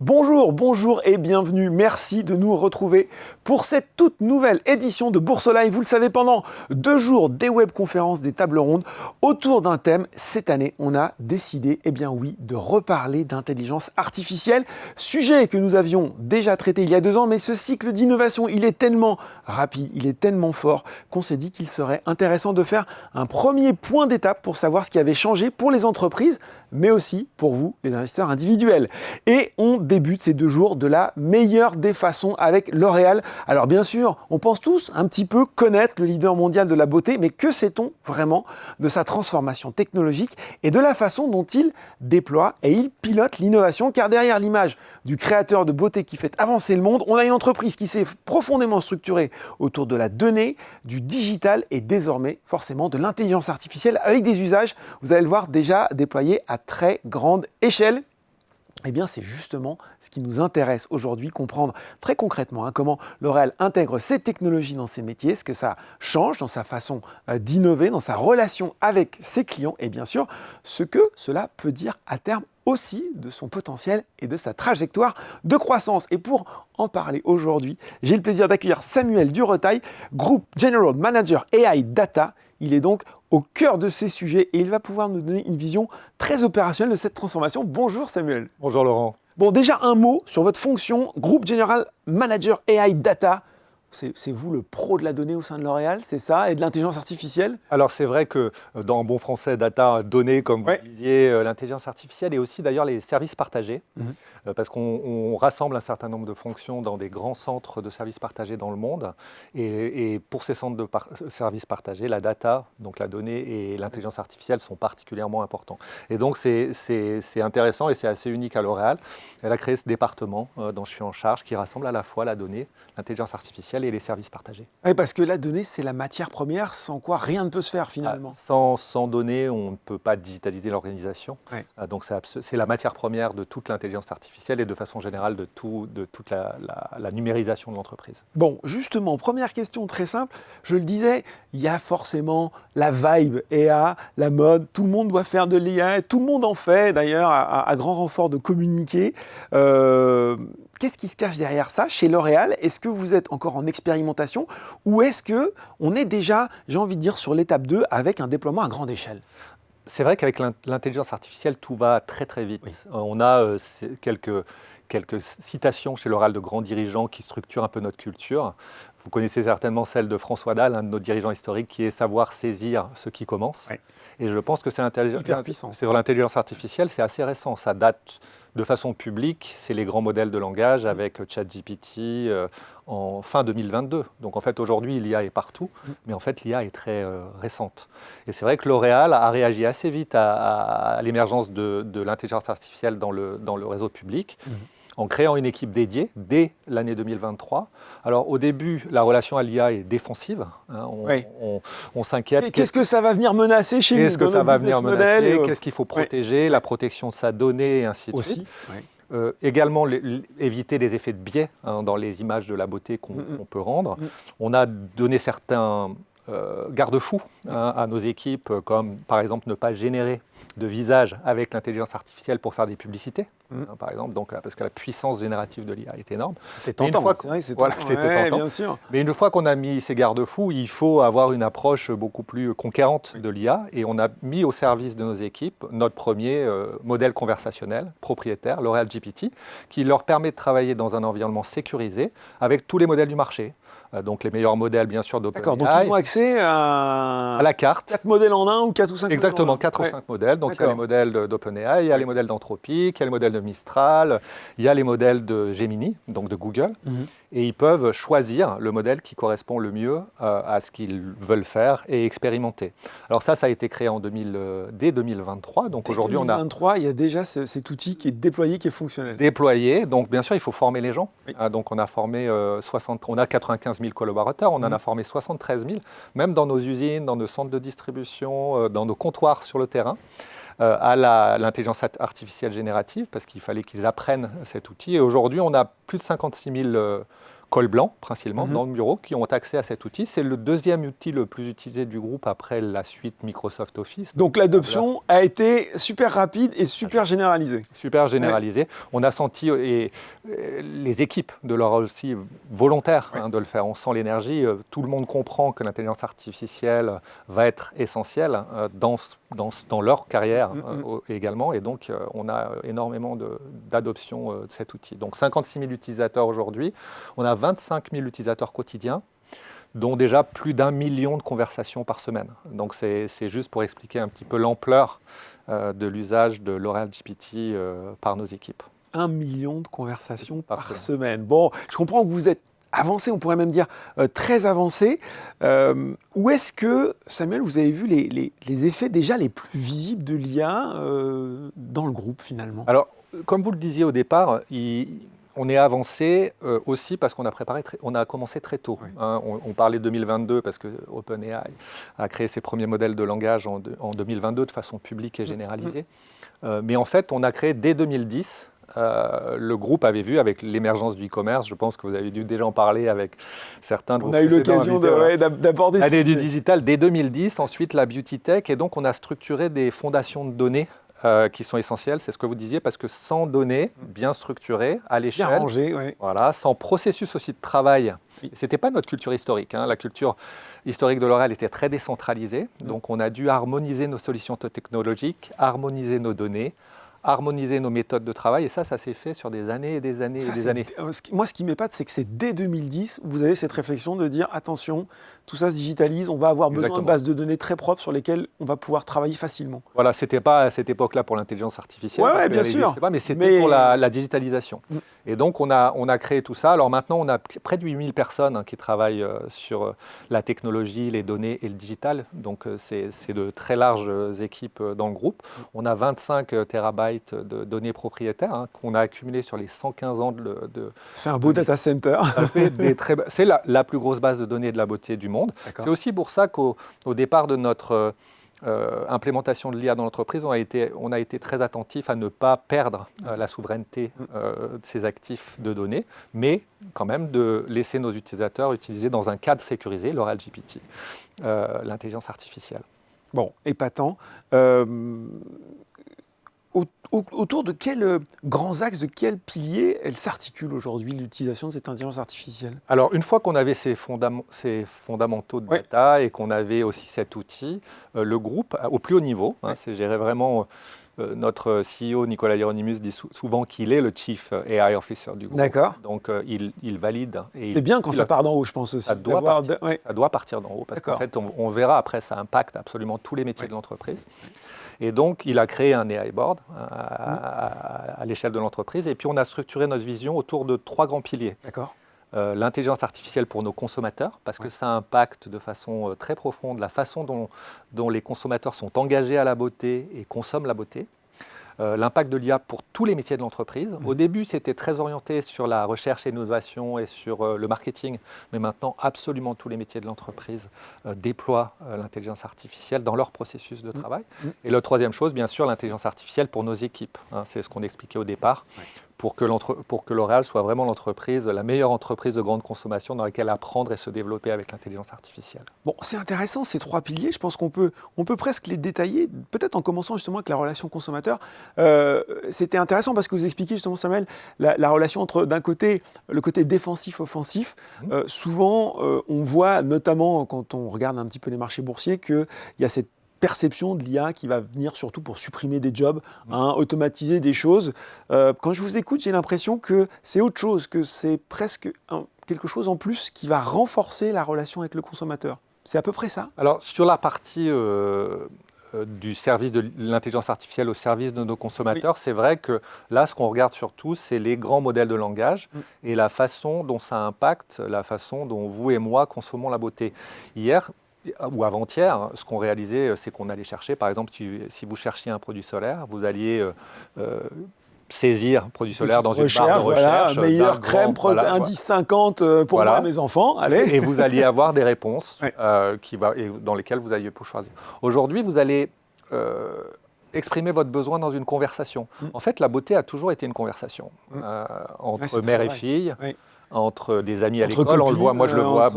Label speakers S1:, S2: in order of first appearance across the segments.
S1: Bonjour, bonjour et bienvenue. Merci de nous retrouver pour cette toute nouvelle édition de Bourse Live. Vous le savez, pendant 2 jours, des webconférences, des tables rondes autour d'un thème. Cette année, on a décidé, de reparler d'intelligence artificielle. Sujet que nous avions déjà traité il y a 2 ans, mais ce cycle d'innovation, il est tellement rapide, il est tellement fort qu'on s'est dit qu'il serait intéressant de faire un premier point d'étape pour savoir ce qui avait changé pour les entreprises, mais aussi pour vous, les investisseurs individuels. Et on débute ces 2 jours de la meilleure des façons avec L'Oréal. Alors bien sûr, on pense tous un petit peu connaître le leader mondial de la beauté, mais que sait-on vraiment de sa transformation technologique et de la façon dont il déploie et il pilote l'innovation? Car derrière l'image du créateur de beauté qui fait avancer le monde, on a une entreprise qui s'est profondément structurée autour de la donnée, du digital et désormais forcément de l'intelligence artificielle avec des usages, vous allez le voir, déjà déployés à très grande échelle. Eh bien, c'est justement ce qui nous intéresse aujourd'hui, comprendre très concrètement comment L'Oréal intègre ces technologies dans ses métiers, ce que ça change dans sa façon d'innover, dans sa relation avec ses clients et bien sûr, ce que cela peut dire à terme aussi de son potentiel et de sa trajectoire de croissance. Et pour en parler aujourd'hui, j'ai le plaisir d'accueillir Samuel Duretail, Group General Manager AI Data. Il est donc au cœur de ces sujets et il va pouvoir nous donner une vision très opérationnelle de cette transformation. Bonjour Samuel.
S2: Bonjour Laurent.
S1: Bon, déjà un mot sur votre fonction, Group General Manager AI Data. C'est vous le pro de la donnée au sein de L'Oréal, c'est ça? Et de l'intelligence artificielle?
S2: Alors c'est vrai que dans bon français, data, données, comme vous disiez, l'intelligence artificielle et aussi d'ailleurs les services partagés, parce qu'on rassemble un certain nombre de fonctions dans des grands centres de services partagés dans le monde. Et pour ces centres de services partagés, la data, donc la donnée et l'intelligence artificielle sont particulièrement importants. Et donc c'est intéressant et c'est assez unique à L'Oréal. Elle a créé ce département dont je suis en charge qui rassemble à la fois la donnée, l'intelligence artificielle et les services partagés.
S1: Oui, parce que la donnée, c'est la matière première sans quoi rien ne peut se faire finalement.
S2: Sans données, on ne peut pas digitaliser l'organisation.
S1: Ouais.
S2: Donc c'est la matière première de toute l'intelligence artificielle et de façon générale de toute la numérisation de l'entreprise.
S1: Bon, justement, première question très simple. Je le disais, il y a forcément la vibe EA, la mode. Tout le monde doit faire de l'IA. Tout le monde en fait d'ailleurs à grand renfort de communiquer. Qu'est-ce qui se cache derrière ça chez L'Oréal? Est-ce que vous êtes encore en expérimentation ou est-ce qu'on est déjà, j'ai envie de dire, sur l'étape 2 avec un déploiement à grande échelle?
S2: C'est vrai qu'avec l'intelligence artificielle, tout va très très vite. Oui. On a quelques citations chez L'Oréal de grands dirigeants qui structurent un peu notre culture. Vous connaissez certainement celle de François Dalle, un de nos dirigeants historiques, qui est savoir saisir ce qui commence. Oui. Et je pense que c'est sur l'intelligence artificielle, c'est assez récent. Ça date de façon publique, c'est les grands modèles de langage avec ChatGPT en fin 2022. Donc en fait aujourd'hui l'IA est partout, mais en fait l'IA est très récente. Et c'est vrai que L'Oréal a réagi assez vite à l'émergence de l'intelligence artificielle dans le réseau public. En créant une équipe dédiée dès l'année 2023. Alors au début, la relation à l'IA est défensive. On s'inquiète.
S1: Qu'est-ce que ça va venir menacer chez nous?
S2: Qu'est-ce que ça va venir menacer? Qu'est-ce qu'il faut protéger? La protection de sa donnée et ainsi de suite. Également, éviter les effets de biais dans les images de la beauté qu'on peut rendre. On a donné certains garde-fous à nos équipes, comme par exemple ne pas générer de visage avec l'intelligence artificielle pour faire des publicités, par exemple, donc, parce que la puissance générative de l'IA est énorme.
S1: C'était tentant, c'est vrai, c'était tentant. Bien sûr.
S2: Mais une fois qu'on a mis ces garde-fous, il faut avoir une approche beaucoup plus conquérante de l'IA, et on a mis au service de nos équipes notre premier modèle conversationnel propriétaire, L'Oréal GPT, qui leur permet de travailler dans un environnement sécurisé avec tous les modèles du marché. Donc les meilleurs modèles, bien sûr, d'OpenAI.
S1: D'accord, donc ils ont accès à
S2: la carte.
S1: 4 modèles en un ou 4 ou 5
S2: Exactement,
S1: modèles en un.
S2: 4 ou 5 modèles. Donc il y a les modèles d'OpenAI, il y a les modèles d'Anthropic, il y a les modèles de Mistral, il y a les modèles de Gemini, donc de Google. Et ils peuvent choisir le modèle qui correspond le mieux à ce qu'ils veulent faire et expérimenter. Alors ça a été créé dès 2023. Donc aujourd'hui,
S1: 2023, il y a déjà cet outil qui est déployé, qui est fonctionnel.
S2: Déployé. Donc bien sûr, il faut former les gens. Oui. Donc on a formé on a 95 000 collaborateurs, on en a formé 73 000, même dans nos usines, dans nos centres de distribution, dans nos comptoirs sur le terrain. À l'intelligence artificielle générative, parce qu'il fallait qu'ils apprennent cet outil. Et aujourd'hui, on a plus de 56 000 col blanc principalement dans le bureau qui ont accès à cet outil. C'est le deuxième outil le plus utilisé du groupe après la suite Microsoft Office.
S1: Donc l'adoption a été super rapide et super généralisée.
S2: Super généralisée. Ouais. On a senti, et les équipes de L'Oréal aussi volontaires de le faire. On sent l'énergie. Tout le monde comprend que l'intelligence artificielle va être essentielle dans leur carrière également. Et donc on a énormément d'adoption de cet outil. Donc 56 000 utilisateurs aujourd'hui. On a 25 000 utilisateurs quotidiens, dont déjà plus d'1 million de conversations par semaine. Donc c'est juste pour expliquer un petit peu l'ampleur de l'usage de L'Oréal GPT par nos équipes.
S1: 1 million de conversations par semaine. Bon, je comprends que vous êtes avancé, on pourrait même dire très avancé. Où est-ce que, Samuel, vous avez vu les effets déjà les plus visibles de l'IA dans le groupe finalement?
S2: Alors, comme vous le disiez au départ, on est avancé aussi parce qu'on a commencé très tôt. Oui. Hein, on parlait de 2022 parce que OpenAI a créé ses premiers modèles de langage en 2022 de façon publique et généralisée. Mais en fait, on a créé dès 2010. Le groupe avait vu avec l'émergence du e-commerce, je pense que vous avez dû déjà en parler avec certains de vos précédents invités. On a eu
S1: l'occasion d'aborder
S2: l'année du digital dès 2010, ensuite la beauty tech, et donc on a structuré des fondations de données qui sont essentielles, c'est ce que vous disiez, parce que sans données bien structurées, à l'échelle,
S1: bien rangées, oui.
S2: Voilà, sans processus aussi de travail, ce n'était pas notre culture historique. Hein. La culture historique de L'Oréal était très décentralisée, donc on a dû harmoniser nos solutions technologiques, harmoniser nos données, harmoniser nos méthodes de travail, et ça s'est fait sur des années et des années et des années.
S1: Moi, ce qui m'épate, c'est que c'est dès 2010 où vous avez cette réflexion de dire, attention, tout ça se digitalise, on va avoir besoin de bases de données très propres sur lesquelles on va pouvoir travailler facilement.
S2: Voilà, c'était pas à cette époque-là pour l'intelligence artificielle,
S1: ouais, bien sûr.
S2: Mais c'était pour la digitalisation. Et donc, on a créé tout ça. Alors maintenant, on a près de 8000 personnes qui travaillent sur la technologie, les données et le digital. Donc, c'est de très larges équipes dans le groupe. On a 25 terabytes de données propriétaires qu'on a accumulées sur les 115 ans de
S1: fait un beau data center.
S2: C'est la plus grosse base de données de la beauté du monde. C'est aussi pour ça qu'au départ de notre implémentation de l'IA dans l'entreprise, on a été très attentif à ne pas perdre la souveraineté de ces actifs de données, mais quand même de laisser nos utilisateurs utiliser dans un cadre sécurisé L'Oréal GPT, l'intelligence artificielle.
S1: Bon, épatant. Autour de quels grands axes, de quels piliers elle s'articule aujourd'hui l'utilisation de cette intelligence artificielle?
S2: Alors, une fois qu'on avait ces fondamentaux de data et qu'on avait aussi cet outil, le groupe, au plus haut niveau, c'est géré vraiment, notre CEO Nicolas Hieronymus dit souvent qu'il est le Chief AI Officer du groupe.
S1: D'accord.
S2: Donc, il valide.
S1: C'est bien quand ça part d'en haut, je pense aussi.
S2: Ça doit partir d'en haut, parce qu'en fait, on verra après, ça impacte absolument tous les métiers de l'entreprise. Et donc, il a créé un AI Board à l'échelle de l'entreprise. Et puis, on a structuré notre vision autour de 3 grands piliers.
S1: D'accord.
S2: L'intelligence artificielle pour nos consommateurs, parce que ça impacte de façon très profonde la façon dont les consommateurs sont engagés à la beauté et consomment la beauté. L'impact de l'IA pour tous les métiers de l'entreprise. Au début, c'était très orienté sur la recherche et l'innovation et sur le marketing, mais maintenant, absolument tous les métiers de l'entreprise déploient l'intelligence artificielle dans leur processus de travail. Et la troisième chose, bien sûr, l'intelligence artificielle pour nos équipes. C'est ce qu'on expliquait au départ. Pour que L'Oréal soit vraiment l'entreprise, la meilleure entreprise de grande consommation dans laquelle apprendre et se développer avec l'intelligence artificielle.
S1: Bon, c'est intéressant ces 3 piliers, je pense qu'on peut presque les détailler, peut-être en commençant justement avec la relation consommateur. C'était intéressant parce que vous expliquiez justement, Samuel, la relation entre d'un côté, le côté défensif-offensif. Souvent, on voit, notamment quand on regarde un petit peu les marchés boursiers, qu'il y a cette perception de l'IA qui va venir surtout pour supprimer des jobs, automatiser des choses. Quand je vous écoute, j'ai l'impression que c'est autre chose, que c'est presque quelque chose en plus qui va renforcer la relation avec le consommateur. C'est à peu près ça?
S2: Alors, sur la partie du service de l'intelligence artificielle au service de nos consommateurs, c'est vrai que là, ce qu'on regarde surtout, c'est les grands modèles de langage et la façon dont ça impacte, la façon dont vous et moi consommons la beauté. Hier, ou avant-hier, ce qu'on réalisait, c'est qu'on allait chercher, par exemple, si vous cherchiez un produit solaire, vous alliez saisir produit solaire dans une barre de recherche.
S1: Voilà, meilleure crème, indice 50 pour moi, mes enfants. Allez.
S2: Et vous alliez avoir des réponses dans lesquelles vous alliez pouvoir choisir. Aujourd'hui, vous allez exprimer votre besoin dans une conversation. En fait, la beauté a toujours été une conversation entre mère et fille. entre des amis à
S1: Entre
S2: l'école, on le
S1: copines,
S2: voit, moi je le vois,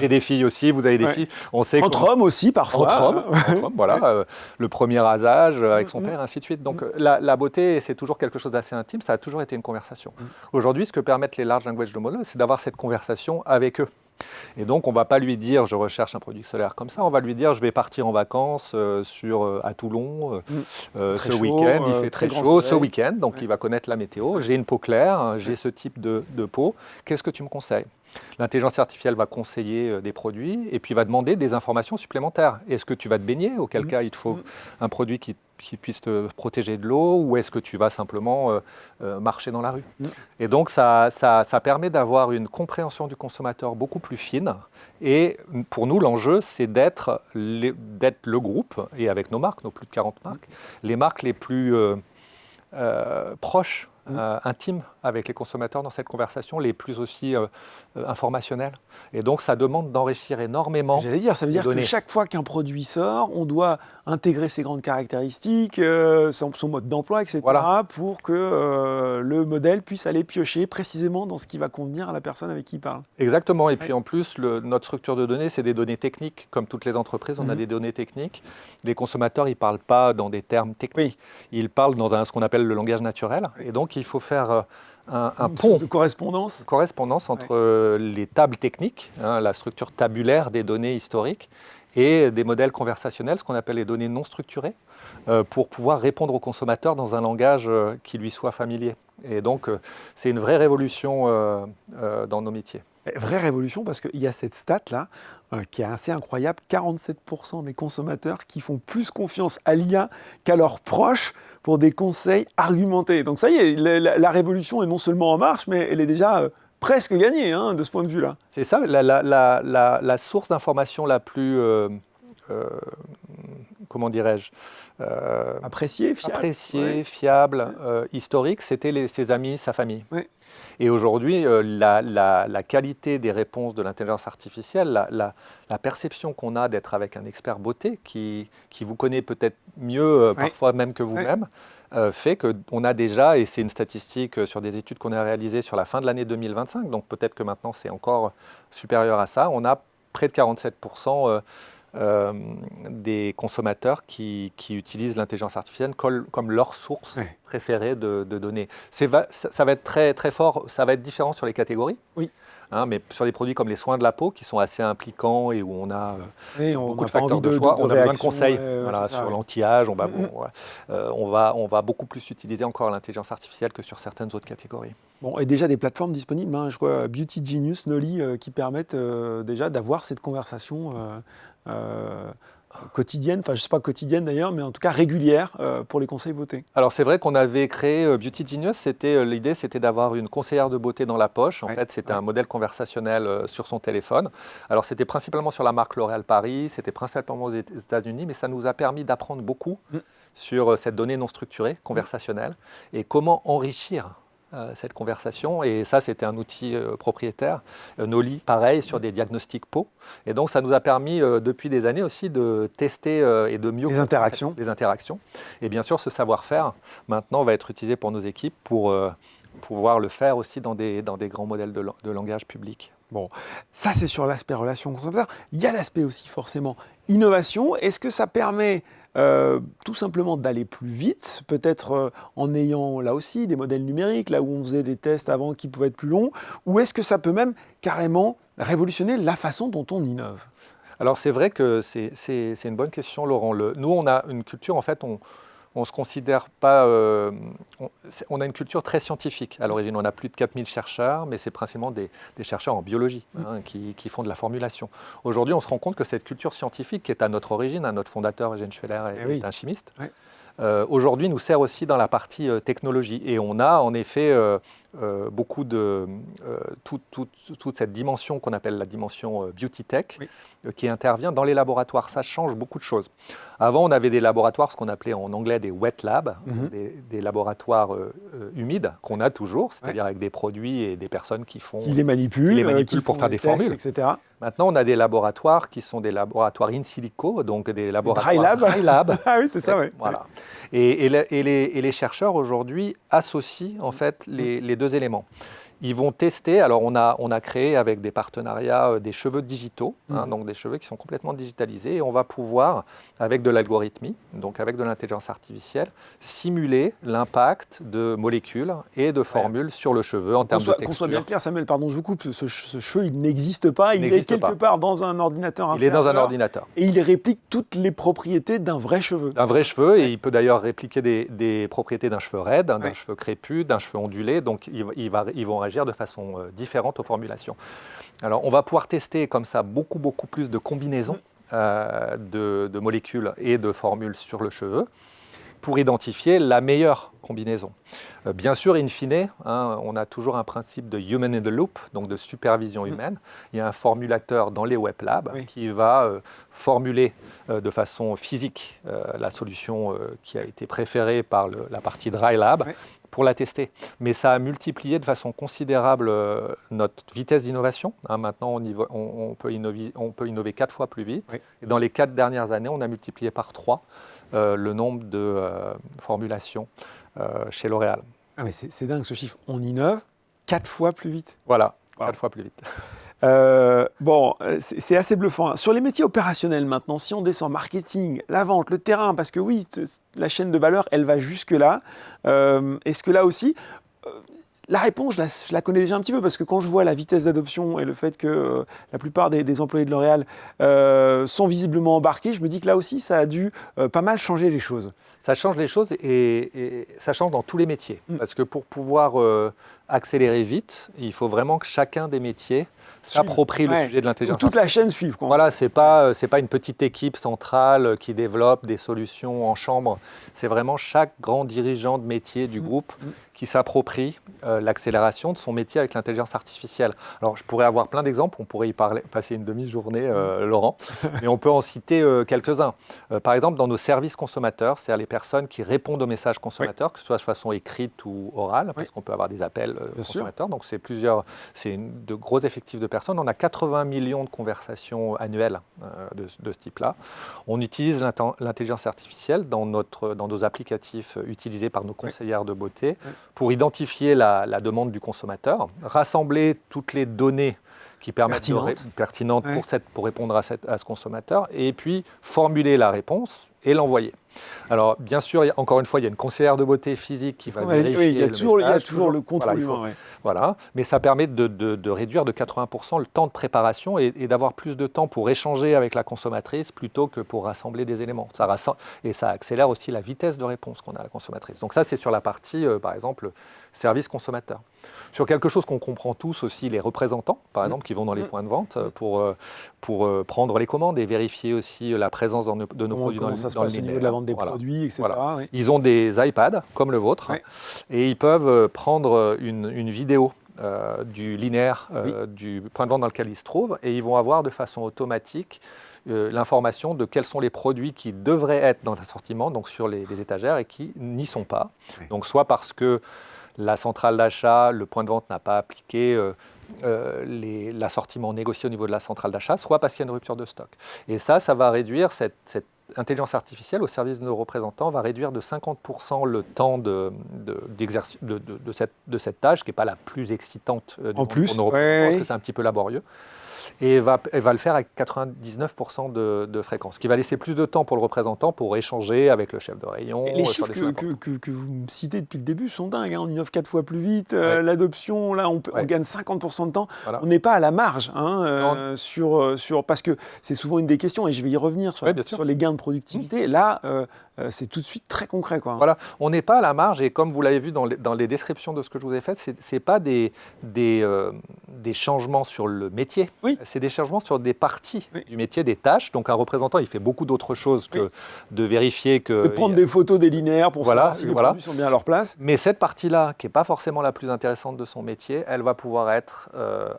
S2: j'ai des filles aussi, vous avez des filles, on sait
S1: entre hommes aussi parfois.
S2: entre hommes, voilà, le premier rasage avec son père, ainsi de suite. Donc la beauté, c'est toujours quelque chose d'assez intime, ça a toujours été une conversation. Aujourd'hui, ce que permettent les large language models, c'est d'avoir cette conversation avec eux. Et donc, on ne va pas lui dire « je recherche un produit solaire comme ça », on va lui dire « je vais partir en vacances à Toulon ce week-end, il fait très chaud ce week-end, donc il va connaître la météo, j'ai une peau claire, j'ai ce type de peau, qu'est-ce que tu me conseilles ?» L'intelligence artificielle va conseiller des produits et puis va demander des informations supplémentaires. Est-ce que tu vas te baigner, auquel cas il te faut un produit qui puisse te protéger de l'eau, ou est-ce que tu vas simplement marcher dans la rue? Et donc ça permet d'avoir une compréhension du consommateur beaucoup plus fine. Et pour nous, l'enjeu, c'est d'être le groupe, et avec nos marques, nos plus de 40 marques, les marques les plus proches, intimes avec les consommateurs dans cette conversation, les plus aussi informationnelles. Et donc, ça demande d'enrichir énormément.
S1: J'allais dire, ça veut dire que chaque fois qu'un produit sort, on doit intégrer ses grandes caractéristiques, son mode d'emploi, etc., pour que le modèle puisse aller piocher précisément dans ce qui va convenir à la personne avec qui il parle.
S2: Exactement. Et puis en plus, notre structure de données, c'est des données techniques. Comme toutes les entreprises, on a des données techniques. Les consommateurs, ils ne parlent pas dans des termes techniques. Ils parlent dans ce qu'on appelle le langage naturel. Et donc, il faut faire un pont
S1: de correspondance
S2: entre les tables techniques, la structure tabulaire des données historiques, et des modèles conversationnels, ce qu'on appelle les données non structurées, pour pouvoir répondre aux consommateurs dans un langage qui lui soit familier. Et donc, c'est une vraie révolution dans nos métiers.
S1: Vraie révolution, parce qu'il y a cette stat-là qui est assez incroyable. 47% des consommateurs qui font plus confiance à l'IA qu'à leurs proches pour des conseils argumentés. Donc ça y est, la révolution est non seulement en marche, mais elle est déjà presque gagnée de ce point de vue-là.
S2: C'est ça, la source d'information la plus, comment dirais-je,
S1: appréciée,
S2: fiable, historique, c'était ses amis, sa famille. Ouais. Et aujourd'hui, la qualité des réponses de l'intelligence artificielle, la perception qu'on a d'être avec un expert beauté qui vous connaît peut-être mieux, parfois même que vous-même, fait qu'on a déjà, et c'est une statistique sur des études qu'on a réalisées sur la fin de l'année 2025, donc peut-être que maintenant c'est encore supérieur à ça, on a près de 47% des consommateurs qui utilisent l'intelligence artificielle comme leur source préférée de données. Ça va être très, très fort, ça va être différent sur les catégories. Oui. Mais sur des produits comme les soins de la peau qui sont assez impliquants et où on a beaucoup de facteurs de choix, on a besoin de conseils sur l'anti-âge. On va beaucoup plus utiliser encore l'intelligence artificielle que sur certaines autres catégories.
S1: Bon, et déjà des plateformes disponibles, je crois Beauty Genius, Noli, qui permettent déjà d'avoir cette conversation quotidienne, enfin je ne sais pas quotidienne d'ailleurs, mais en tout cas régulière pour les conseils beauté.
S2: Alors c'est vrai qu'on avait créé Beauty Genius, l'idée c'était d'avoir une conseillère de beauté dans la poche. En fait c'était un modèle conversationnel sur son téléphone. Alors c'était principalement sur la marque L'Oréal Paris, c'était principalement aux États-Unis, mais ça nous a permis d'apprendre beaucoup sur cette donnée non structurée, conversationnelle, et comment enrichir cette conversation. Et ça, c'était un outil propriétaire. Noli, pareil, sur des diagnostics peau. Et donc, ça nous a permis, depuis des années aussi, de tester et de mieux
S1: comprendre
S2: les interactions. Et bien sûr, ce savoir-faire, maintenant, va être utilisé pour nos équipes pour pouvoir le faire aussi dans des grands modèles de langage public.
S1: Bon, ça, c'est sur l'aspect relation consommateur. Il y a l'aspect aussi, forcément, innovation. Est-ce que ça permet tout simplement d'aller plus vite, peut-être en ayant là aussi des modèles numériques, là où on faisait des tests avant qui pouvaient être plus longs, ou est-ce que ça peut même carrément révolutionner la façon dont on innove?
S2: Alors c'est vrai que c'est une bonne question, Laurent. Nous, on a une culture, en fait, on se considère pas... on a une culture très scientifique. À l'origine, on a plus de 4000 chercheurs, mais c'est principalement des chercheurs en biologie qui font de la formulation. Aujourd'hui, on se rend compte que cette culture scientifique, qui est à notre origine, notre fondateur, Eugène Schweller, est un chimiste, aujourd'hui nous sert aussi dans la partie technologie. Et on a en effet beaucoup de... toute cette dimension qu'on appelle la dimension beauty tech, qui intervient dans les laboratoires. Ça change beaucoup de choses. Avant, on avait des laboratoires, ce qu'on appelait en anglais des wet labs, des laboratoires humides, qu'on a toujours, c'est-à-dire avec des produits et des personnes qui
S1: les manipulent
S2: pour faire des formules,
S1: etc.
S2: Maintenant, on a des laboratoires qui sont des laboratoires in silico, donc des laboratoires
S1: dry lab. Ah oui, c'est ça, oui.
S2: Voilà. Et les chercheurs aujourd'hui associent en fait les deux éléments. Ils vont tester, alors on a créé avec des partenariats des cheveux digitaux, donc des cheveux qui sont complètement digitalisés, et on va pouvoir, avec de l'algorithmie, donc avec de l'intelligence artificielle, simuler l'impact de molécules et de formules sur le cheveu en termes de texture.
S1: Qu'on soit bien clair, Samuel, pardon, je vous coupe, ce cheveu, il n'existe pas, il est quelque part dans un ordinateur, un
S2: serveur. Il est dans un ordinateur.
S1: Et il réplique toutes les propriétés d'un vrai cheveu.
S2: D'un vrai cheveu, et il peut d'ailleurs répliquer des propriétés d'un cheveu raide, d'un cheveu crépus, d'un cheveu ondulé, donc ils vont réagir de façon différente aux formulations. Alors on va pouvoir tester comme ça beaucoup plus de combinaisons de molécules et de formules sur le cheveu pour identifier la meilleure combinaison. Bien sûr, in fine, on a toujours un principe de human in the loop, donc de supervision humaine. Il y a un formulateur dans les web labs qui va formuler de façon physique la solution qui a été préférée par la partie dry lab pour la tester. Mais ça a multiplié de façon considérable notre vitesse d'innovation. Maintenant, on peut innover 4 fois plus vite. Et dans les 4 dernières années, on a multiplié par 3 le nombre de formulations chez L'Oréal.
S1: Ah mais c'est dingue ce chiffre. On innove 4 fois plus vite.
S2: Voilà, 4 fois plus vite.
S1: C'est assez bluffant. Sur les métiers opérationnels maintenant, si on descend marketing, la vente, le terrain, parce que oui, la chaîne de valeur, elle va jusque-là. Est-ce que là aussi, la réponse, je la connais déjà un petit peu, parce que quand je vois la vitesse d'adoption et le fait que la plupart des employés de L'Oréal sont visiblement embarqués, je me dis que là aussi, ça a dû pas mal changer les choses.
S2: Ça change les choses et ça change dans tous les métiers. Parce que pour pouvoir accélérer vite, il faut vraiment que chacun des métiers s'approprie le sujet de l'intelligence artificielle.
S1: Toute la chaîne suive.
S2: Voilà, c'est pas une petite équipe centrale qui développe des solutions en chambre. C'est vraiment chaque grand dirigeant de métier du groupe qui s'approprie l'accélération de son métier avec l'intelligence artificielle. Alors, je pourrais avoir plein d'exemples, on pourrait y passer une demi-journée, Laurent, mais on peut en citer quelques-uns. Par exemple, dans nos services consommateurs, c'est-à-dire les personnes qui répondent aux messages consommateurs, que ce soit de façon écrite ou orale, parce qu'on peut avoir des appels consommateurs, donc c'est de gros effectifs de personnes. On a 80 millions de conversations annuelles de ce type-là. On utilise l'intelligence artificielle dans nos applicatifs utilisés par nos conseillères de beauté pour identifier la demande du consommateur, rassembler toutes les données qui permettent pertinentes pour répondre à ce consommateur, et puis formuler la réponse et l'envoyer. Alors, bien sûr, encore une fois, il y a une conseillère de beauté physique qui va vérifier
S1: il y a toujours le contrôle humain.
S2: Voilà, mais ça permet de réduire de 80% le temps de préparation et d'avoir plus de temps pour échanger avec la consommatrice plutôt que pour rassembler des éléments. Et ça accélère aussi la vitesse de réponse qu'on a à la consommatrice. Donc ça, c'est sur la partie, par exemple, service consommateur. Sur quelque chose qu'on comprend tous aussi, les représentants, par exemple, qui vont dans les points de vente pour prendre les commandes et vérifier aussi la présence de nos produits dans le
S1: au niveau de la vente des produits, etc.
S2: Voilà. Ils ont des iPads comme le vôtre et ils peuvent prendre une vidéo du linéaire du point de vente dans lequel ils se trouvent et ils vont avoir de façon automatique l'information de quels sont les produits qui devraient être dans l'assortiment, donc sur les étagères, et qui n'y sont pas. Donc soit parce que la centrale d'achat, le point de vente n'a pas appliqué l'assortiment négocié au niveau de la centrale d'achat, soit parce qu'il y a une rupture de stock. Et ça va réduire cette intelligence artificielle au service de nos représentants, va réduire de 50% le temps de cette tâche, qui n'est pas la plus excitante pour nos représentants, parce que c'est un petit peu laborieux. Et elle va le faire avec 99% de fréquence, ce qui va laisser plus de temps pour le représentant pour échanger avec le chef de rayon.
S1: Et les chiffres que vous me citez depuis le début sont dingues. On innove 4 fois plus vite. L'adoption, là, on gagne 50% de temps. Voilà. On n'est pas à la marge parce que c'est souvent une des questions, et je vais y revenir sur les gains de productivité. Là, c'est tout de suite très concret.
S2: Voilà, on n'est pas à la marge, et comme vous l'avez vu dans les descriptions de ce que je vous ai fait, ce n'est pas des changements sur le métier. C'est des changements sur des parties du métier, des tâches. Donc un représentant, il fait beaucoup d'autres choses que de vérifier que...
S1: De prendre des photos des linéaires pour savoir si les produits sont bien à leur place.
S2: Mais cette partie-là, qui n'est pas forcément la plus intéressante de son métier, elle va pouvoir être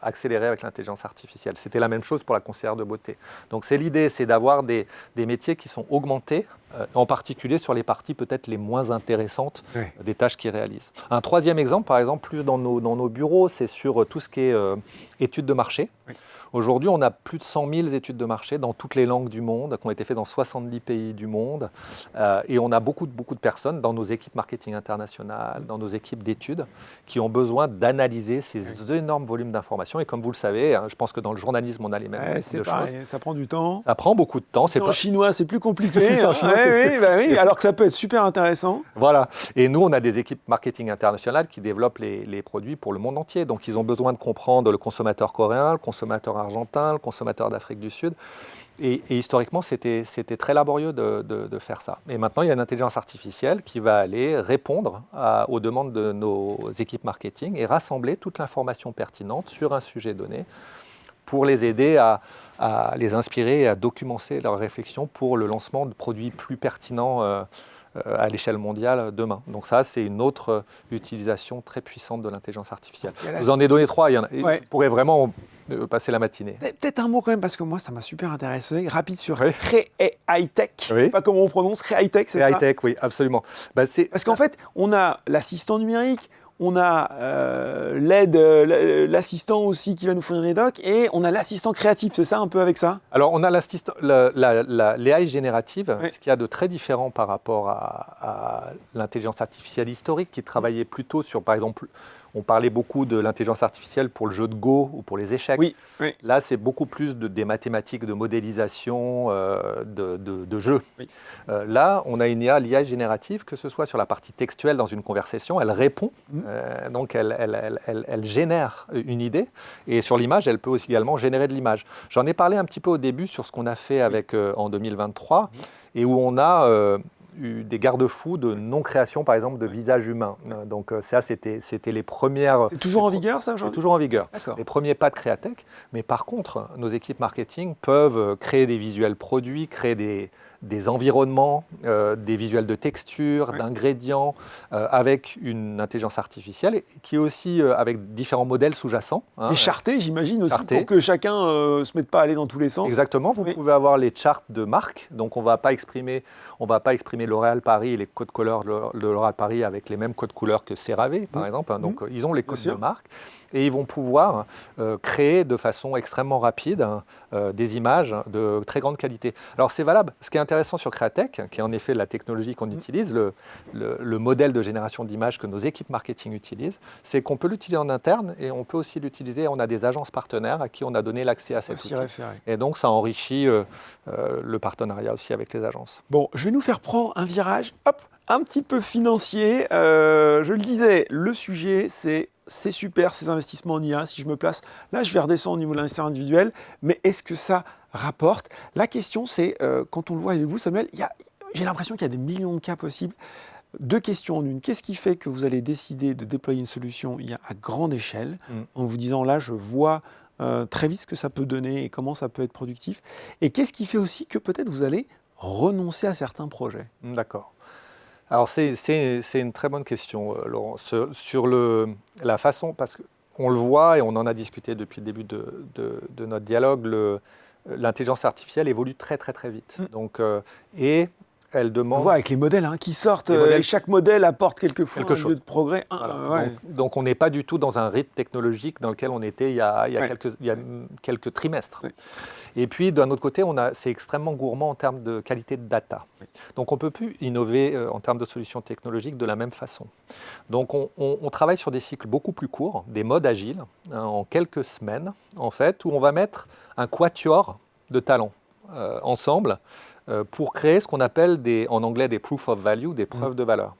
S2: accélérée avec l'intelligence artificielle. C'était la même chose pour la conseillère de beauté. Donc l'idée, c'est d'avoir des métiers qui sont augmentés en particulier sur les parties peut-être les moins intéressantes
S1: Ouais.
S2: des tâches qu'ils réalisent. Un troisième exemple, par exemple, plus dans nos bureaux, c'est sur tout ce qui est études de marché.
S1: Oui.
S2: Aujourd'hui, on a plus de 100 000 études de marché dans toutes les langues du monde, qui ont été faites dans 70 pays du monde. Et on a beaucoup de personnes dans nos équipes marketing internationales, dans nos équipes d'études, qui ont besoin d'analyser ces énormes volumes d'informations. Et comme vous le savez, je pense que dans le journalisme, on a les mêmes
S1: Ouais,
S2: types
S1: c'est
S2: de
S1: pareil,
S2: choses.
S1: ça prend du temps.
S2: Ça prend beaucoup de temps.
S1: C'est en
S2: pas-
S1: chinois, c'est plus compliqué.
S2: C'est en
S1: hein.
S2: chinois,
S1: Oui, alors que ça peut être super intéressant.
S2: Voilà. Et nous, on a des équipes marketing internationales qui développent les produits pour le monde entier. Donc, ils ont besoin de comprendre le consommateur coréen, le consommateur argentin, le consommateur d'Afrique du Sud. Et historiquement, c'était très laborieux de faire ça. Et maintenant, il y a une intelligence artificielle qui va aller répondre aux demandes de nos équipes marketing et rassembler toute l'information pertinente sur un sujet donné pour les aider à les inspirer et à documenter leurs réflexions pour le lancement de produits plus pertinents à l'échelle mondiale demain. Donc ça, c'est une autre utilisation très puissante de l'intelligence artificielle. Je vous en ai donné 3,
S1: Ouais.
S2: vous pourrez vraiment passer la matinée.
S1: Peut-être un mot quand même, parce que moi, ça m'a super intéressé. Rapide sur
S2: Oui.
S1: High-Tech. Je ne sais pas comment on prononce. High-Tech, c'est
S2: C'est
S1: ça
S2: high-tech, oui, absolument.
S1: Parce qu'en fait, on a l'assistant numérique, on a l'assistant aussi qui va nous fournir les docs, et on a l'assistant créatif, c'est ça un peu avec ça?
S2: Alors, on a l'AI générative,
S1: Oui.
S2: ce qu'il y a de très différent par rapport à l'intelligence artificielle historique qui travaillait plutôt sur, par exemple, on parlait beaucoup de l'intelligence artificielle pour le jeu de Go ou pour les échecs.
S1: Oui.
S2: Là, c'est beaucoup plus des mathématiques, de modélisation, de jeu.
S1: Oui.
S2: Là, on a une l'IA générative, que ce soit sur la partie textuelle dans une conversation, elle répond, donc elle génère une idée, et sur l'image, elle peut aussi également générer de l'image. J'en ai parlé un petit peu au début sur ce qu'on a fait avec, en 2023, et où on a eu des garde-fous de non-création, par exemple, de visage humain. Donc ça, c'était les premières...
S1: C'est toujours en vigueur, ça,
S2: C'est
S1: aujourd'hui?
S2: toujours en vigueur.
S1: D'accord.
S2: Les premiers pas de Créatech. Mais par contre, nos équipes marketing peuvent créer des visuels produits, créer des environnements, des visuels de texture,
S1: Ouais.
S2: d'ingrédients, avec une intelligence artificielle qui est aussi avec différents modèles sous-jacents.
S1: Et charté, j'imagine aussi,
S2: charté.
S1: pour que chacun ne se mette pas à aller dans tous les sens.
S2: Exactement, vous
S1: Oui.
S2: pouvez avoir les charts de marque, donc on ne va pas exprimer L'Oréal Paris et les codes couleurs de L'Oréal Paris avec les mêmes codes couleurs que CeraVe, par exemple. Donc ils ont les codes de
S1: sûr.
S2: marque et ils vont pouvoir créer de façon extrêmement rapide des images de très grande qualité. Alors c'est valable. Ce qui est intéressant sur Créatech, qui est en effet la technologie qu'on utilise, le modèle de génération d'images que nos équipes marketing utilisent, c'est qu'on peut l'utiliser en interne et on peut aussi l'utiliser. On a des agences partenaires à qui on a donné l'accès à cet
S1: S'y
S2: outil.
S1: référer.
S2: Et donc ça enrichit le partenariat aussi avec les agences.
S1: Bon, je vais nous faire prendre un virage, hop, un petit peu financier. Je le disais, le sujet, c'est super ces investissements en IA. Si je me place, là, je vais redescendre au niveau de l'investisseur individuel, mais est-ce que ça rapporte? La question, c'est, quand on le voit avec vous, Samuel, j'ai l'impression qu'il y a des millions de cas possibles. Deux questions en une. Qu'est-ce qui fait que vous allez décider de déployer une solution IA à grande échelle, en vous disant, là, je vois très vite ce que ça peut donner et comment ça peut être productif? Et qu'est-ce qui fait aussi que peut-être vous allez renoncer à certains projets?
S2: D'accord. Alors c'est une très bonne question, Laurent. Sur la façon, parce qu'on le voit et on en a discuté depuis le début de notre dialogue, l'intelligence artificielle évolue très très très vite. Donc, et elle
S1: On
S2: demande...
S1: voit avec les modèles qui sortent,
S2: Les modèles-
S1: et chaque modèle apporte quelquefois
S2: Quelque
S1: un
S2: chose.
S1: lieu de progrès.
S2: Voilà.
S1: Ouais.
S2: Donc on n'est pas du tout dans un rythme technologique dans lequel on était il y a
S1: Ouais.
S2: quelques trimestres.
S1: Ouais.
S2: Et puis d'un autre côté, c'est extrêmement gourmand en termes de qualité de data. Donc on ne peut plus innover en termes de solutions technologiques de la même façon. Donc on travaille sur des cycles beaucoup plus courts, des modes agiles, en quelques semaines, en fait, où on va mettre un quatuor de talents ensemble pour créer ce qu'on appelle en anglais des proof of value, des preuves de valeur.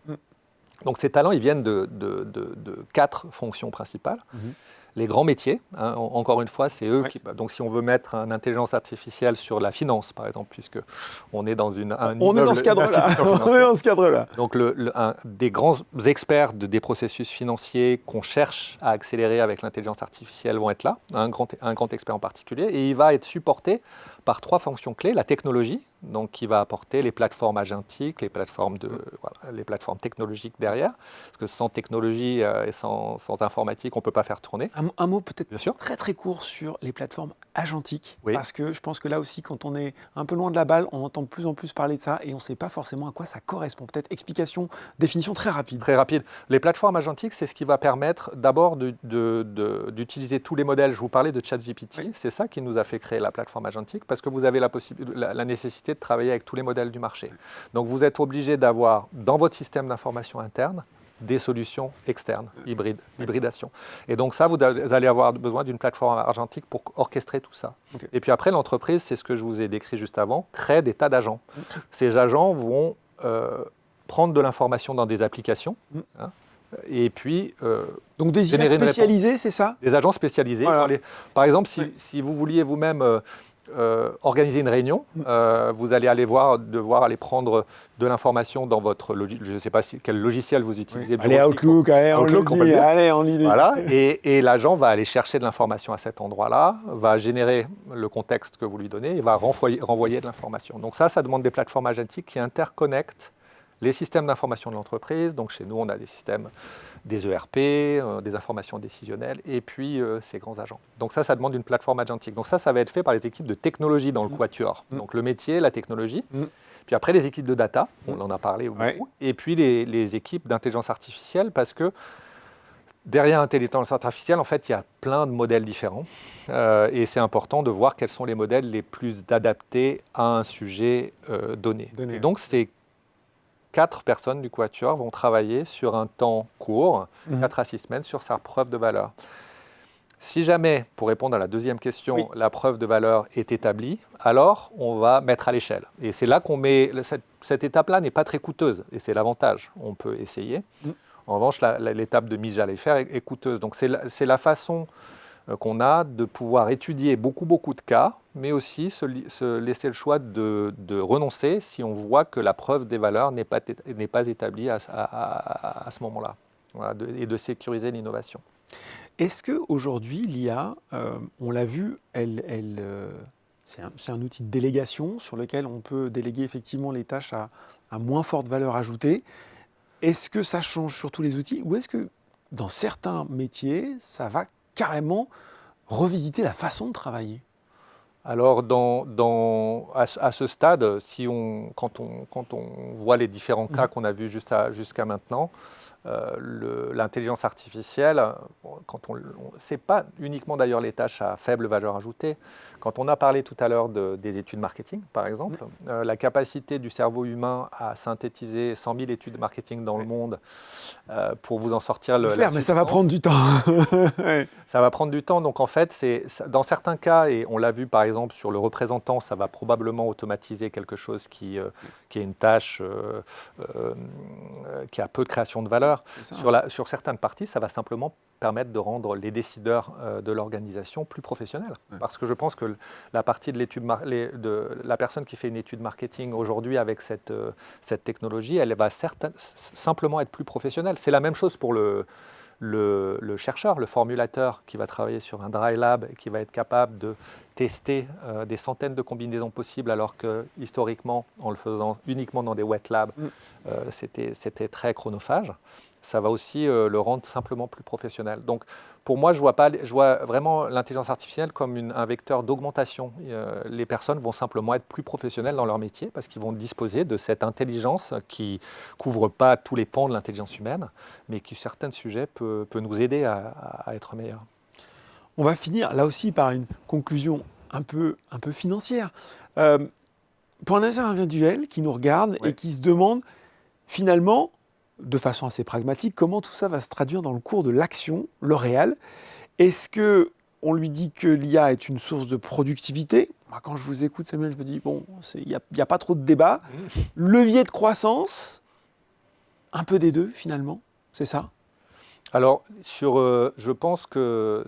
S2: Donc ces talents, ils viennent de 4 fonctions principales. Les grands métiers, encore une fois, c'est eux qui... Donc si on veut mettre une intelligence artificielle sur la finance, par exemple, puisque on est dans
S1: On est dans ce cadre-là. On est dans ce cadre-là.
S2: Donc des grands experts des processus financiers qu'on cherche à accélérer avec l'intelligence artificielle vont être là, un grand expert en particulier, et il va être supporté par 3 fonctions clés. La technologie, donc qui va apporter les plateformes agentiques, les plateformes technologiques derrière, parce que sans technologie et sans informatique, on ne peut pas faire tourner.
S1: Un Un mot peut-être
S2: Bien sûr.
S1: très très court sur les plateformes agentiques,
S2: Oui.
S1: parce que je pense que là aussi, quand on est un peu loin de la balle, on entend de plus en plus parler de ça et on ne sait pas forcément à quoi ça correspond. Peut-être explication, définition très rapide.
S2: Très rapide. Les plateformes agentiques, c'est ce qui va permettre d'abord d'utiliser tous les modèles. Je vous parlais de ChatGPT,
S1: Oui.
S2: c'est ça qui nous a fait créer la plateforme agentique, parce que vous avez la nécessité de travailler avec tous les modèles du marché. Donc vous êtes obligé d'avoir dans votre système d'information interne des solutions externes, hybridation. Et donc ça, vous allez avoir besoin d'une plateforme agentique pour orchestrer tout ça.
S1: Okay.
S2: Et puis après, l'entreprise, c'est ce que je vous ai décrit juste avant, crée des tas d'agents. Ces agents vont prendre de l'information dans des applications, hein, et puis
S1: donc des IA spécialisés, c'est ça?
S2: Des agents spécialisés.
S1: Voilà.
S2: Par exemple, si vous vouliez vous-même organiser une réunion, vous allez devoir aller prendre de l'information dans votre logiciel. Je ne sais pas quel logiciel vous utilisez.
S1: Allez, Outlook, allez, on lit.
S2: Voilà, et l'agent va aller chercher de l'information à cet endroit-là, va générer le contexte que vous lui donnez et va renvoyer de l'information. Donc ça demande des plateformes agentiques qui interconnectent les systèmes d'information de l'entreprise. Donc chez nous, on a des systèmes, des ERP, des informations décisionnelles, et puis ces grands agents. Donc ça demande une plateforme agentique. Donc ça va être fait par les équipes de technologie dans le Quatuor. Donc le métier, la technologie. Puis après, les équipes de data, on en a parlé beaucoup. Et puis les équipes d'intelligence artificielle, parce que derrière l'intelligence artificielle, en fait, il y a plein de modèles différents. Et c'est important de voir quels sont les modèles les plus adaptés à un sujet donné. Et donc, c'est 4 personnes du Quatuor vont travailler sur un temps court, 4 à 6 semaines, sur sa preuve de valeur. Si jamais, pour répondre à la deuxième question, la preuve de valeur est établie, alors on va mettre à l'échelle. Et c'est là qu'on met... Cette étape-là n'est pas très coûteuse, et c'est l'avantage. On peut essayer. En revanche, l'étape de mise à l'échelle est coûteuse. Donc c'est la façon qu'on a de pouvoir étudier beaucoup de cas, mais aussi se laisser le choix de renoncer si on voit que la preuve des valeurs n'est pas établie à ce moment-là, voilà, et de sécuriser l'innovation.
S1: Est-ce qu'aujourd'hui, l'IA, on l'a vu, c'est un outil de délégation sur lequel on peut déléguer effectivement les tâches à moins forte valeur ajoutée. Est-ce que ça change sur tous les outils ou est-ce que dans certains métiers, ça va carrément revisiter la façon de travailler?
S2: Alors, à ce stade, quand on voit les différents cas qu'on a vus jusqu'à maintenant, l'intelligence artificielle, ce n'est pas uniquement d'ailleurs les tâches à faible valeur ajoutée. Quand on a parlé tout à l'heure des études marketing, par exemple, la capacité du cerveau humain à synthétiser 100 000 études marketing dans le monde pour vous en sortir
S1: mais ça va prendre du temps.
S2: Ça va prendre du temps. Donc en fait, dans certains cas, et on l'a vu par exemple sur le représentant, ça va probablement automatiser quelque chose qui est une tâche qui a peu de création de valeur. Sur certaines parties, ça va simplement permettre de rendre les décideurs de l'organisation plus professionnels. Parce que je pense que la partie de la personne qui fait une étude marketing aujourd'hui avec cette technologie, elle va simplement être plus professionnelle. C'est la même chose pour le chercheur, le formulateur qui va travailler sur un dry lab et qui va être capable de tester des centaines de combinaisons possibles alors que historiquement, en le faisant uniquement dans des wet labs, c'était très chronophage. Ça va aussi le rendre simplement plus professionnel. Donc pour moi, je vois vraiment l'intelligence artificielle comme un vecteur d'augmentation. Les personnes vont simplement être plus professionnelles dans leur métier parce qu'ils vont disposer de cette intelligence qui ne couvre pas tous les pans de l'intelligence humaine, mais qui, sur certains sujets, peut nous aider à être meilleurs.
S1: On va finir là aussi par une conclusion un peu financière. Pour un individuel qui nous regarde et qui se demande finalement, de façon assez pragmatique, comment tout ça va se traduire dans le cours de l'action, le réel. Est-ce qu'on lui dit que l'IA est une source de productivité? Moi, quand je vous écoute, Samuel, je me dis, bon, il n'y a pas trop de débat. Levier de croissance, un peu des deux, finalement, c'est ça?
S2: Alors, je pense que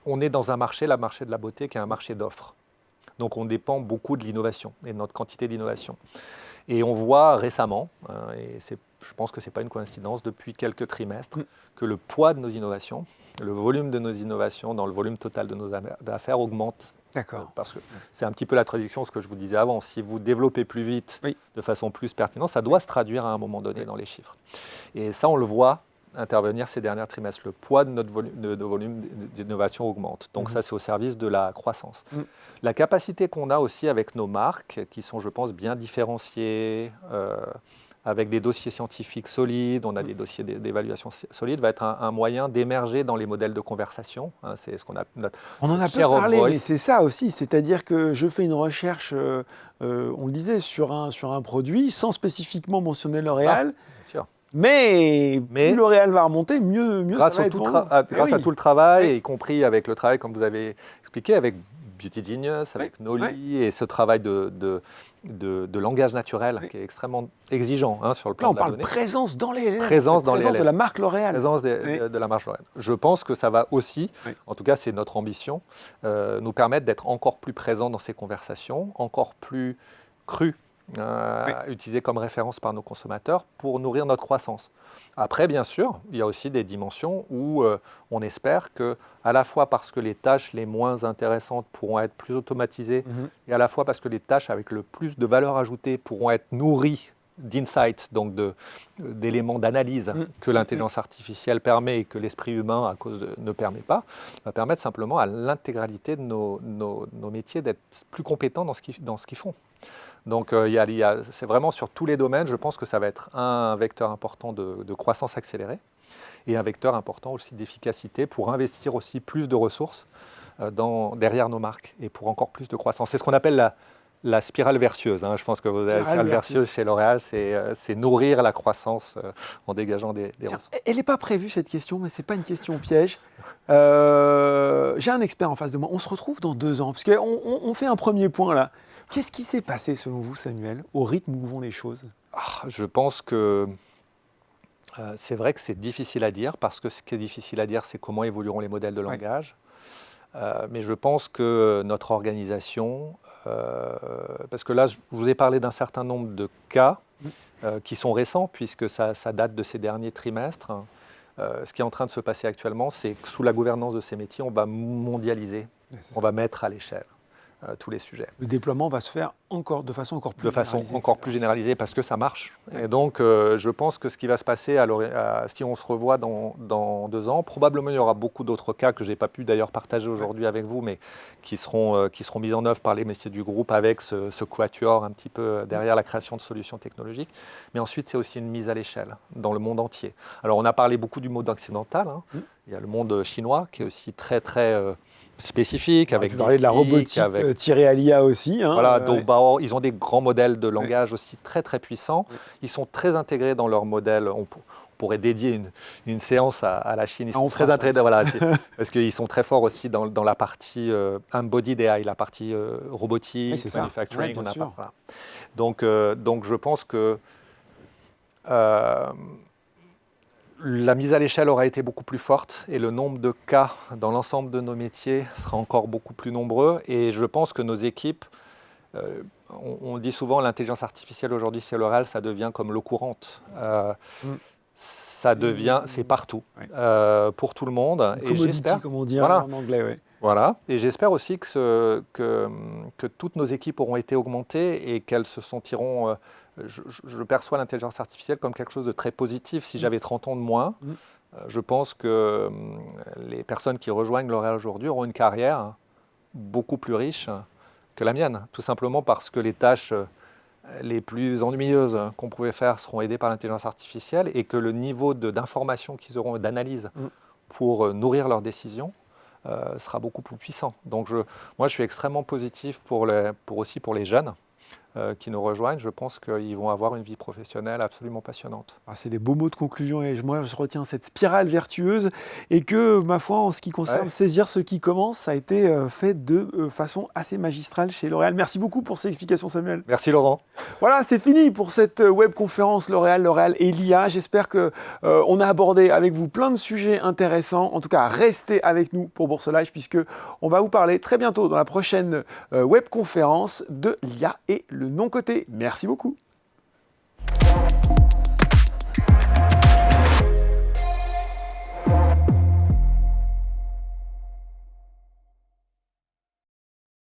S2: on est dans un marché, le marché de la beauté, qui est un marché d'offres. Donc, on dépend beaucoup de l'innovation et de notre quantité d'innovation. Et on voit récemment, et je pense que ce n'est pas une coïncidence, depuis quelques trimestres, que le poids de nos innovations, le volume de nos innovations dans le volume total de nos affaires augmente.
S1: D'accord.
S2: Parce que c'est un petit peu la traduction, ce que je vous disais avant. Si vous développez plus vite, de façon plus pertinente, ça doit se traduire à un moment donné dans les chiffres. Et ça, on le voit intervenir ces derniers trimestres. Le poids de nos volumes d'innovation augmente. Donc ça, c'est au service de la croissance. La capacité qu'on a aussi avec nos marques, qui sont, je pense, bien différenciées, avec des dossiers scientifiques solides, on a des dossiers d'évaluation solides, va être un moyen d'émerger dans les modèles de conversation. Hein, c'est ce qu'on a.
S1: On en a peu parlé, mais c'est ça aussi. C'est-à-dire que je fais une recherche, on le disait, sur un produit, sans spécifiquement mentionner L'Oréal.
S2: Bien sûr.
S1: Mais plus L'Oréal va remonter, mieux ça va être.
S2: Grâce à tout le travail, y compris avec le travail, comme vous avez expliqué, avec Beauty Genius, avec Noli, et ce travail de langage naturel qui est extrêmement exigeant sur le plan de la donnée.
S1: On parle présence dans les LLM,
S2: présence
S1: de la marque L'Oréal.
S2: Présence de la marque L'Oréal. Je pense que ça va aussi, en tout cas c'est notre ambition, nous permettre d'être encore plus présents dans ces conversations, encore plus crus, utilisés comme référence par nos consommateurs pour nourrir notre croissance. Après, bien sûr, il y a aussi des dimensions où on espère que, à la fois parce que les tâches les moins intéressantes pourront être plus automatisées, et à la fois parce que les tâches avec le plus de valeur ajoutée pourront être nourries d'insights, donc d'éléments d'analyse que l'intelligence artificielle permet et que l'esprit humain ne permet pas, va permettre simplement à l'intégralité de nos métiers d'être plus compétents dans ce qu'ils font. Donc c'est vraiment sur tous les domaines, je pense que ça va être un vecteur important de croissance accélérée et un vecteur important aussi d'efficacité pour investir aussi plus de ressources derrière nos marques et pour encore plus de croissance. C'est ce qu'on appelle la spirale vertueuse. Je pense que vous avez la spirale vertueuse chez L'Oréal, c'est nourrir la croissance en dégageant des ressources.
S1: Elle n'est pas prévue cette question, mais ce n'est pas une question piège. J'ai un expert en face de moi. On se retrouve dans 2 ans, parce qu'on fait un premier point là. Qu'est-ce qui s'est passé selon vous, Samuel, au rythme où vont les choses ?
S2: Je pense que c'est vrai que c'est difficile à dire, parce que ce qui est difficile à dire, c'est comment évolueront les modèles de langage. Mais je pense que notre organisation, parce que là, je vous ai parlé d'un certain nombre de cas qui sont récents, puisque ça date de ces derniers trimestres. Ce qui est en train de se passer actuellement, c'est que sous la gouvernance de ces métiers, on va mondialiser, on va mettre à l'échelle tous les sujets.
S1: Le déploiement va se faire de façon encore plus généralisée.
S2: De façon encore plus généralisée, parce que ça marche. Et donc, je pense que ce qui va se passer, si on se revoit dans 2 ans, probablement il y aura beaucoup d'autres cas que je n'ai pas pu d'ailleurs partager aujourd'hui avec vous, mais qui seront mis en œuvre par les métiers du groupe avec ce quatuor un petit peu derrière la création de solutions technologiques. Mais ensuite, c'est aussi une mise à l'échelle dans le monde entier. Alors, on a parlé beaucoup du monde occidental. Il y a le monde chinois qui est aussi très, très spécifique.
S1: Avec parler de la robotique tirée à l'IA aussi.
S2: Voilà, donc ils ont des grands modèles de langage aussi très très puissants. Ils sont très intégrés dans leur modèle. On pourrait dédier une séance à la Chine. Ils sont très intégrés, parce qu'ils sont très forts aussi dans la partie embodied AI, la partie robotique, manufacturing. Donc je pense que la mise à l'échelle aura été beaucoup plus forte et le nombre de cas dans l'ensemble de nos métiers sera encore beaucoup plus nombreux. Et je pense que nos équipes, on dit souvent l'intelligence artificielle aujourd'hui chez L'Oréal, ça devient comme l'eau courante. C'est partout, pour tout le monde.
S1: Et j'espère, comme on dit en anglais.
S2: Voilà. Et j'espère aussi que toutes nos équipes auront été augmentées et qu'elles se sentiront... Je perçois l'intelligence artificielle comme quelque chose de très positif. Si j'avais 30 ans de moins, je pense que les personnes qui rejoignent L'Oréal aujourd'hui auront une carrière beaucoup plus riche que la mienne, tout simplement parce que les tâches les plus ennuyeuses qu'on pouvait faire seront aidées par l'intelligence artificielle et que le niveau d'information qu'ils auront, d'analyse pour nourrir leurs décisions, sera beaucoup plus puissant. Donc moi, je suis extrêmement positif aussi pour les jeunes qui nous rejoignent. Je pense qu'ils vont avoir une vie professionnelle absolument passionnante.
S1: C'est des beaux mots de conclusion et moi je retiens cette spirale vertueuse et que, ma foi, en ce qui concerne saisir ce qui commence, ça a été fait de façon assez magistrale chez L'Oréal. Merci beaucoup pour ces explications, Samuel.
S2: Merci Laurent.
S1: Voilà, c'est fini pour cette webconférence L'Oréal et l'IA. J'espère qu'on a abordé avec vous plein de sujets intéressants. En tout cas, restez avec nous pour Bourse Live puisque on va vous parler très bientôt dans la prochaine webconférence de l'IA et le non-côté. Merci beaucoup.